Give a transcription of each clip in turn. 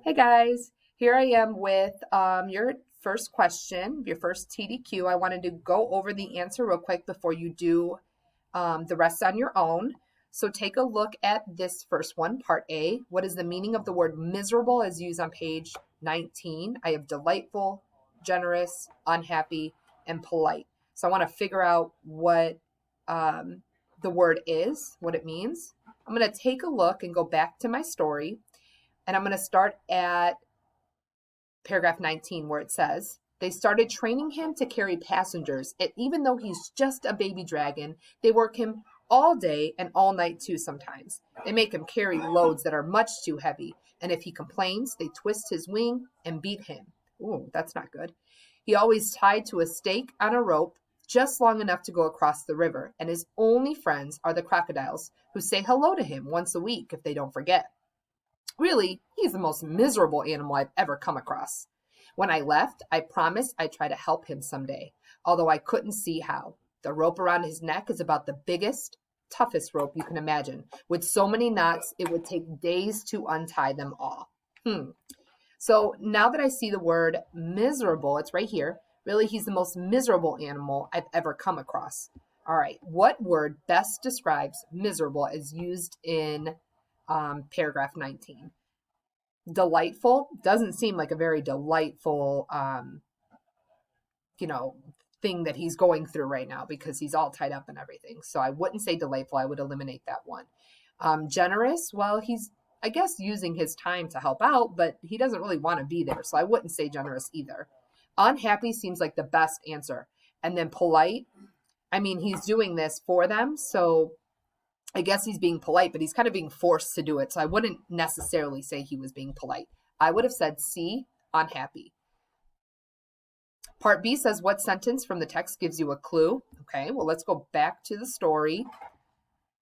Hey guys, here I am with your first question, your first TDQ. I wanted to go over the answer real quick before you do the rest on your own. So take a look at this first one, part A. What is the meaning of the word miserable as used on page 19? I have delightful, generous, unhappy, and polite. So I want to figure out what the word is, what it means. I'm going to take a look and go back to my story. And I'm going to start at paragraph 19 where it says, they started training him to carry passengers. And even though he's just a baby dragon, they work him all day and all night too sometimes. They make him carry loads that are much too heavy. And if he complains, they twist his wing and beat him. Ooh, that's not good. He always tied to a stake on a rope just long enough to go across the river. And his only friends are the crocodiles, who say hello to him once a week if they don't forget. Really, he's the most miserable animal I've ever come across. When I left, I promised I'd try to help him someday, although I couldn't see how. The rope around his neck is about the biggest, toughest rope you can imagine. With so many knots, it would take days to untie them all. So now that I see the word miserable, it's right here. Really, he's the most miserable animal I've ever come across. All right, what word best describes miserable as used in paragraph 19? Delightful doesn't seem like a very delightful, thing that he's going through right now because he's all tied up and everything. So I wouldn't say delightful. I would eliminate that one. Generous, well, he's, I guess, using his time to help out, but he doesn't really want to be there. So I wouldn't say generous either. Unhappy seems like the best answer. And then polite, I mean, he's doing this for them. So I guess he's being polite, but he's kind of being forced to do it. So I wouldn't necessarily say he was being polite. I would have said C, unhappy. Part B says, what sentence from the text gives you a clue? Okay, well, let's go back to the story.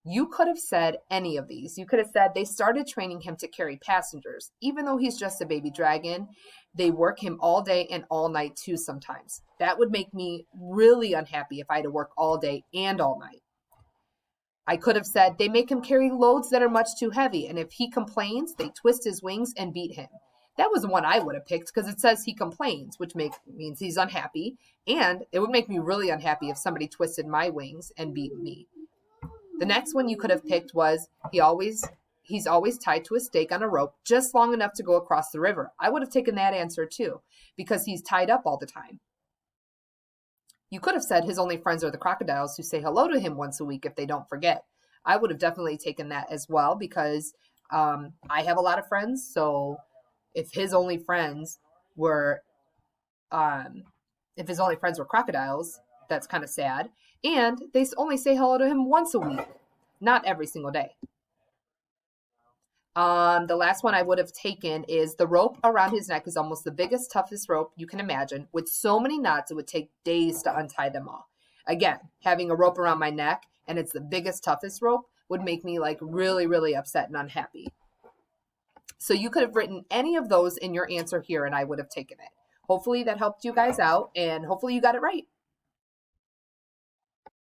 You could have said any of these. You could have said they started training him to carry passengers. Even though he's just a baby dragon, they work him all day and all night too sometimes. That would make me really unhappy if I had to work all day and all night. I could have said they make him carry loads that are much too heavy, and if he complains, they twist his wings and beat him. That was the one I would have picked because it says he complains, which means he's unhappy, and it would make me really unhappy if somebody twisted my wings and beat me. The next one you could have picked was he's always tied to a stake on a rope just long enough to go across the river. I would have taken that answer too because he's tied up all the time. You could have said his only friends are the crocodiles who say hello to him once a week if they don't forget. I would have definitely taken that as well because I have a lot of friends. So if his only friends were crocodiles, that's kind of sad. And they only say hello to him once a week, not every single day. The last one I would have taken is the rope around his neck is almost the biggest, toughest rope you can imagine. With so many knots, it would take days to untie them all. Again, having a rope around my neck and it's the biggest, toughest rope would make me like really, really upset and unhappy. So you could have written any of those in your answer here and I would have taken it. Hopefully that helped you guys out and hopefully you got it right.